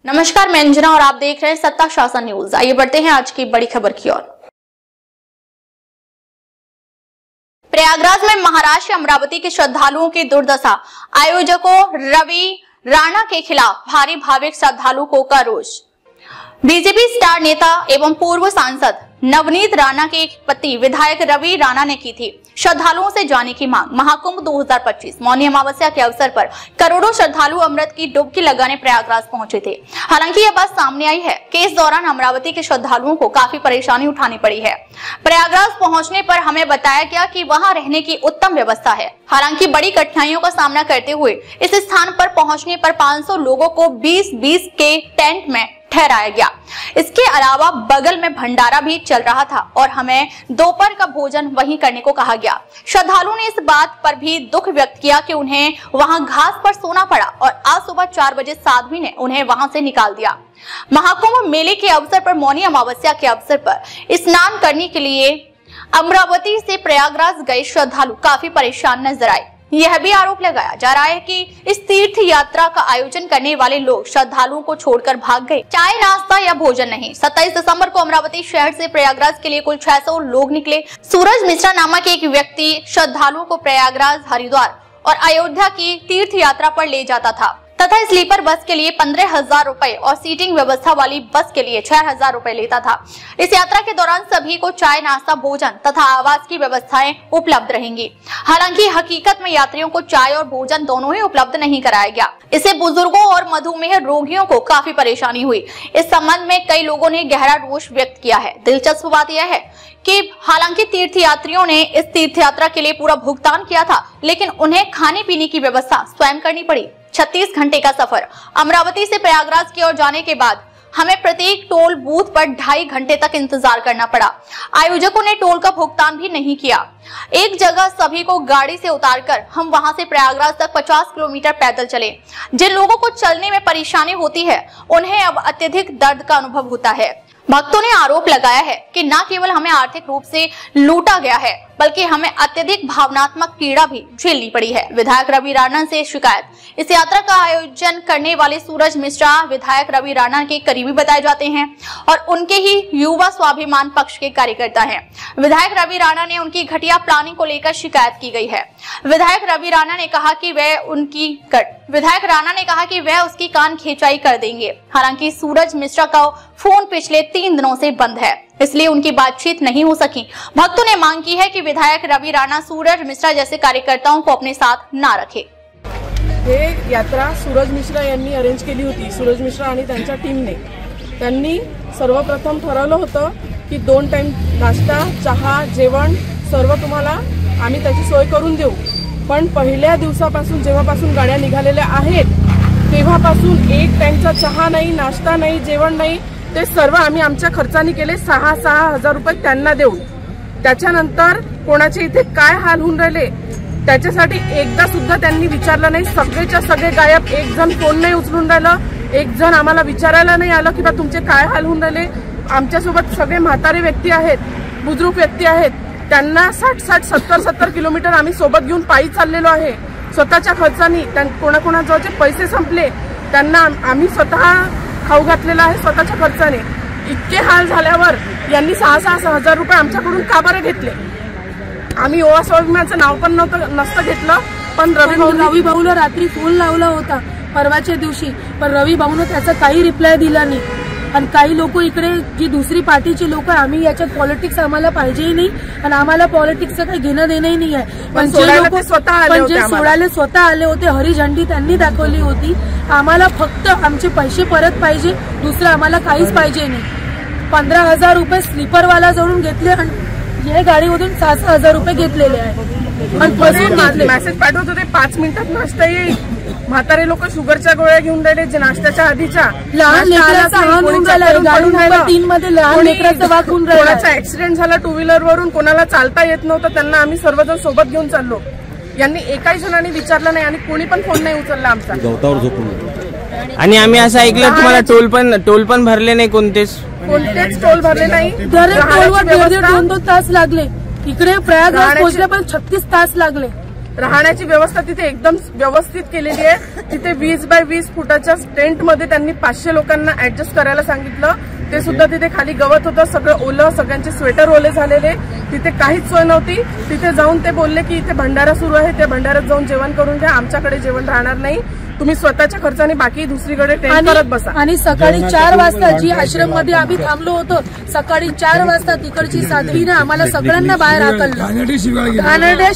नमस्कार, मैं अंजना और आप देख रहे हैं सत्ता शासन न्यूज। आइए बढ़ते हैं आज की बड़ी खबर की ओर। प्रयागराज में महाराष्ट्र अमरावती के श्रद्धालुओं की दुर्दशा, आयोजकों रवि राणा के खिलाफ भारी भाविक श्रद्धालु को का रोष। बीजेपी स्टार नेता एवं पूर्व सांसद नवनीत राणा के पति विधायक रवि राणा ने की थी श्रद्धालुओं से जाने की मांग। महाकुंभ 2025 मौनी अमावस्या के अवसर पर करोड़ों श्रद्धालु अमृत की डुबकी लगाने प्रयागराज पहुंचे थे। हालांकि यह बात सामने आई है कि इस दौरान अमरावती के श्रद्धालुओं को काफी परेशानी उठानी पड़ी है। प्रयागराज पहुंचने पर हमें बताया गया कि वहां रहने की उत्तम व्यवस्था है। हालांकि बड़ी कठिनाइयों का सामना करते हुए इस स्थान पर पहुंचने पर 500 लोगों को 20-20 के टेंट में ठहराया गया। इसके अलावा बगल में भंडारा भी चल रहा था और हमें दोपहर का भोजन वहीं करने को कहा गया। श्रद्धालुओं ने इस बात पर भी दुख व्यक्त किया कि उन्हें वहां घास पर सोना पड़ा और आज सुबह 4 बजे साध्वी ने उन्हें वहां से निकाल दिया। महाकुंभ मेले के अवसर पर मौनी अमावस्या के अवसर पर स्नान करने के लिए अमरावती से प्रयागराज गए श्रद्धालु काफी परेशान नजर आए। यह भी आरोप लगाया जा रहा है कि इस तीर्थ यात्रा का आयोजन करने वाले लोग श्रद्धालुओं को छोड़कर भाग गए। चाय नाश्ता या भोजन नहीं। 27 दिसंबर को अमरावती शहर से प्रयागराज के लिए कुल 600 लोग निकले। सूरज मिश्रा नामक एक व्यक्ति श्रद्धालुओं को प्रयागराज, हरिद्वार और अयोध्या की तीर्थ यात्रा पर ले जाता था तथा स्लीपर बस के लिए 15,000 रुपए और सीटिंग व्यवस्था वाली बस के लिए 6,000 रुपए लेता था। इस यात्रा के दौरान सभी को चाय नाश्ता, भोजन तथा आवास की व्यवस्थाएं उपलब्ध रहेंगी। हालांकि हकीकत में यात्रियों को चाय और भोजन दोनों ही उपलब्ध नहीं कराया गया। इससे बुजुर्गों और मधुमेह रोगियों को काफी परेशानी हुई। इस संबंध में कई लोगों ने गहरा रोष व्यक्त किया है। दिलचस्प बात यह है कि हालांकि तीर्थ यात्रियों ने इस तीर्थ यात्रा के लिए पूरा भुगतान किया था, लेकिन उन्हें खाने पीने की व्यवस्था स्वयं करनी पड़ी। 36 घंटे का सफर अमरावती से प्रयागराज की ओर जाने के बाद हमें प्रत्येक टोल बूथ पर 2.5 घंटे तक इंतजार करना पड़ा। आयोजकों ने टोल का भुगतान भी नहीं किया। एक जगह सभी को गाड़ी से उतारकर हम वहां से प्रयागराज तक 50 किलोमीटर पैदल चले। जिन लोगों को चलने में परेशानी होती है उन्हें अब अत्यधिक दर्द का अनुभव होता है। भक्तों ने आरोप लगाया है कि न केवल हमें आर्थिक रूप से लूटा गया है, बल्कि हमें अत्यधिक भावनात्मक पीड़ा भी झेलनी पड़ी है। विधायक रवि राणा से शिकायत। इस यात्रा का आयोजन करने वाले सूरज मिश्रा विधायक रवि राणा के करीबी बताए जाते हैं और उनके ही युवा स्वाभिमान पक्ष के कार्यकर्ता हैं। विधायक रवि राणा ने उनकी घटिया प्लानिंग को लेकर शिकायत की गई है। विधायक राणा ने कहा कि वह उसकी कान खिंचाई कर देंगे। हालांकि सूरज मिश्रा का फोन पिछले 3 दिनों से बंद है, इसलिए उनकी बातचीत नहीं हो सकी। भक्तों ने मांग की है कि विधायक रवि राणा सूरज मिश्रा जैसे कार्यकर्ताओं को अपने साथ ना रखे। हे यात्रा सूरज मिश्रा यांनी अरेंज केली होती। सूरज मिश्रा आणि त्यांच्या टीमने त्यांनी सर्वप्रथम ठरवलं होतं की 2 टाइम नाश्ता, चहा, जेवण सर्व तुम्हाला आम्ही त्याची सोय करून देऊ। पण पहिल्या दिवसापासून जेव्हापासून गाड्या निघालेल्या आहेत तेव्हापासून 1 टाइमचा चहा नाही, नाश्ता नाही, जेवण नाही, ते सर्व आम्ही आमच्या खर्चाने केले। 6,000 रुपये त्यांना देऊन त्याच्यानंतर कोणाचे इथे काय हाल होऊन राहिले त्याच्यासाठी एकदा सुद्धा त्यांनी विचारलं नाही। सगळेच्या सगळे गायब। एक जण फोन नाही उचलून राहिलं, एक जण आम्हाला विचारायला नाही आलं की बा तुमचे काय हाल होऊन राहिले। आमच्यासोबत सगळे म्हातारे व्यक्ती आहेत, बुजुर्ग व्यक्ती आहेत, त्यांना 60-60, 70-70 किलोमीटर आम्ही सोबत घेऊन पायी चाललेलो आहे स्वतःच्या खर्चाने। कोणाकोणाचे पैसे संपले त्यांना आम्ही स्वतः खाऊ घातलेला आहे स्वतःच्या खर्चाने। इतके हाल झाल्यावर यांनी 6,000 रुपये आमच्याकडून का बरं घेतले? आम्ही युवा स्वाभिमानाचं नाव पण नसतं घेतलं, पण रवी भाऊला रात्री फोन लावला होता परवाच्या दिवशी, पण रवी भाऊने त्याचा काही रिप्लाय दिला नाही। आणि काही लोक इकडे जी दुसरी पार्टीचे लोक, आम्ही याच्यात पॉलिटिक्स आम्हाला पाहिजेही नाही आणि आम्हाला पॉलिटिक्सचं काही घेणं देणंही नाही आहे। पण जे लोक सोडायला स्वतः आले होते, हरी झंडी त्यांनी दाखवली होती। आम्हाला फक्त आमचे पैसे परत पाहिजे, दुसरं आम्हाला काहीच पाहिजे नाही। 15,000 रुपये स्लीपरवाला जवळून घेतले आणि या गाडीमधून 6,000 रुपये घेतलेले आहेत आणि मेसेज पाठवत होते 5 मिनिटात नाश्ता येईल। म्हातारे लोक शुगरच्या गोळ्या घेऊन राहिले जे नाश्त्याच्या आधीच्या। लहान लेकराचा गाडी 3 मध्ये लहान लेकराचा वाकून राहिला। कोणाचा ऍक्सिडेंट झाला 2 व्हीलर वरून, कोणाला चालता येत नव्हतं, त्यांना आम्ही सर्वजण सोबत घेऊन चाललो। यांनी एकाही जणांनी विचारलं नाही आणि कोणी पण फोन नाही उचलला आमचा। गवतावर झोपून आणि आम्ही असं ऐकलं तुम्हाला टोल पण भरले नाही, कोणतेच टोल भरले नाही। टोलवर 2-2 तास लागले। इकडे प्रयागराज पोहोचले पण 36 तास लागले। राहण्याची व्यवस्था तिथे एकदम व्यवस्थित केलेली आहे. तिथे 20 बाय 20 फुटाच्या टेंटमध्ये त्यांनी 500 लोकांना ऍडजस्ट करायला सांगितलं. ते सुद्धा तिथे खाली गवत होतं, सगळं ओलं, सगळ्यांचे स्वेटर ओले झालेले. तिथे काहीच सोय नव्हती. तिथे जाऊन ते बोलले की इथे भंडारा सुरू आहे, त्या भंडाऱ्यात जाऊन जेवण करून घ्या, आमच्याकडे जेवण राहणार नाही, तुम्ही स्वतःच्या खर्चाने बाकी दुसरीकडे टेंट करत बसा. आणि सकाळी 4 वाजता जी आश्रम मध्ये आम्ही थांबलो होतो, सकाळी 4 वाजता तिकडची साध्वीने आम्हाला सगळ्यांना बाहेर हाकललं. घाणेरड्या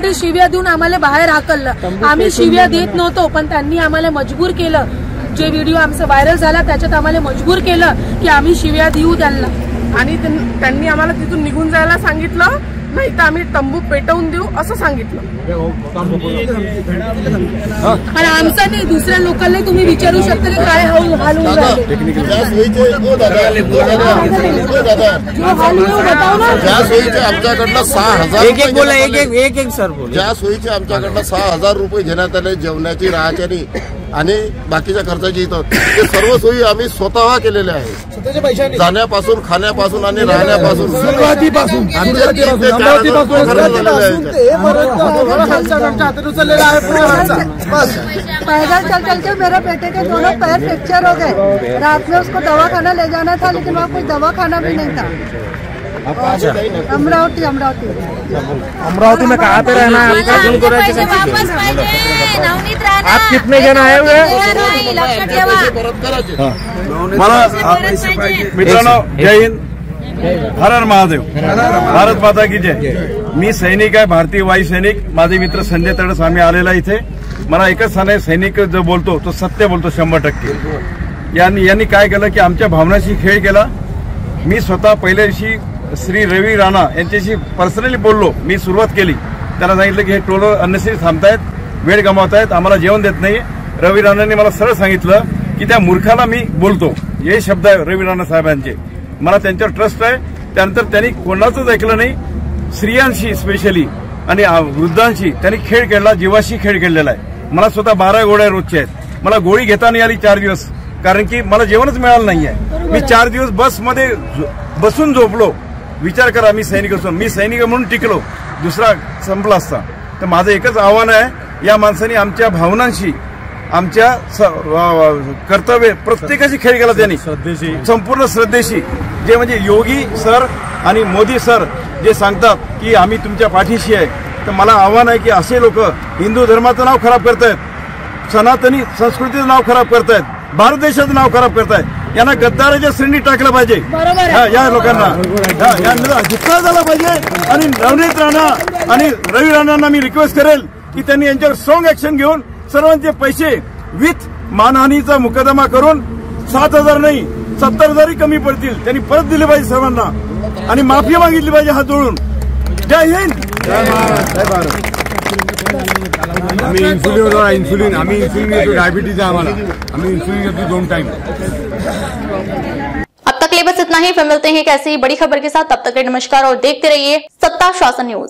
शिव्या देऊन आम्हाला बाहेर हाकललं. आम्ही शिव्या देत नव्हतो, पण त्यांनी आम्हाला मजबूर केलं. जे व्हिडिओ आमचा व्हायरल झाला त्याच्यात आम्हाला मजबूर केलं की आम्ही शिव्या देऊ त्यांना. आणि त्यांनी आम्हाला तिथून निघून जायला सांगितलं, नाही तर आम्ही तंबू पेटवून देऊ असं सांगितलं. आणि आमचा नाही, दुसऱ्या लोकांना तुम्ही विचारू शकता की काय हाल होऊन राहिले. ज्या सोयीचे आमच्याकडनं 6,000 एक बोला, एक सर बोला. ज्या सोयीचे आमच्याकडनं 6,000 रुपये घेण्यात आले, जेवणाची, राहण्याची आणि बाकीच्या खर्चाची, इथं ते सर्व सोयी आम्ही स्वतः केलेल्या आहेत. जाण्यापासून, खाण्यापासून आणि राहण्यापासून पैदल चल चल के मेरे बेटे के दोनों पैर फ्रैक्चर हो गए. रात में उसको दवाखाना ले जाना था, लेकिन वहाँ कुछ दवाखाना भी नहीं था. अमरावती में कहाँ पे रहना है आप कितने जण आए हुए? मित्रांनो, जय हिंद, हर हर महादेव, भारत माता की जय. मी सैनिक आहे, भारतीय वायू सैनिक. माझे मित्र संजय तडस आम्ही आलेला इथे. मला एकच सांगायचं, सैनिक जो बोलतो तो सत्य बोलतो 100%. यांनी काय केलं की आमच्या भावनाशी खेळ केला. मी स्वतः पहिल्या दिवशी श्री रवी राणा यांच्याशी पर्सनली बोललो. मी सुरुवात केली, त्यांना सांगितलं की हे टोलं अननेसेसरी थांबतायत, वेळ गमावतायत, आम्हाला जेवण देत नाही. रवी राणांनी मला सरळ सांगितलं की त्या मूर्खाला मी बोलतो, हे शब्द आहे रवी राणा साहेबांचे. मला त्यांच्यावर ट्रस्ट आहे. त्यानंतर त्यांनी कोणाचंच ऐकलं नाही. स्त्रियांशी स्पेशली आणि वृद्धांशी त्यांनी खेळ खेळला, जीवाशी खेळ खेळलेला आहे. मला स्वतः 12 गोळ्या रोजच्या आहेत. मला गोळी घेता नाही आली 4 दिवस, कारण की मला जेवणच मिळालं नाहीये. मी 4 दिवस बसमध्ये बसून झोपलो. विचार करा, मी सैनिक असून, मी सैनिक म्हणून टिकलो, दुसरा संपला असता. तर माझं एकच आव्हान आहे, या माणसाने आमच्या भावनांशी, आमच्या कर्तव्य, प्रत्येकाशी खेळ केला त्यांनी, संपूर्ण श्रद्धेशी. जे म्हणजे योगी सर आणि मोदी सर जे सांगतात की आम्ही तुमच्या पाठीशी आहे, तर मला आव्हान आहे की असे लोक हिंदू धर्माचं नाव खराब करतायत, सनातनी संस्कृतीचं नाव खराब करतायत, भारत देशाचं नाव खराब करतायत. यांना गद्दाराच्या श्रेणीत टाकलं पाहिजे. या लोकांना जितका झाला पाहिजे. आणि नवनीत राणा आणि रवी राणांना मी रिक्वेस्ट करेल की त्यांनी यांच्यावर स्ट्रॉंग ऍक्शन घेऊन सर्वांचे पैसे विथ मानहानीचा मुकदमा करून 7,000 नाही 70,000 कमी पडतील त्यांनी परत दिले पाहिजे सर्वांना, आणि माफी मागितली पाहिजे हात जोडून. जय हिंद, जय भारत. आम्ही इन्सुलिन घेतो, डायबिटीज आहे आम्हाला, आम्ही इन्सुलिन घेतो 2 टाइम. अब तक ले बस इतना ही. फिर मिलते हैं एक ऐसी ही बड़ी खबर के साथ. तब तक के नमस्कार और देखते रहिए सत्ता शासन न्यूज.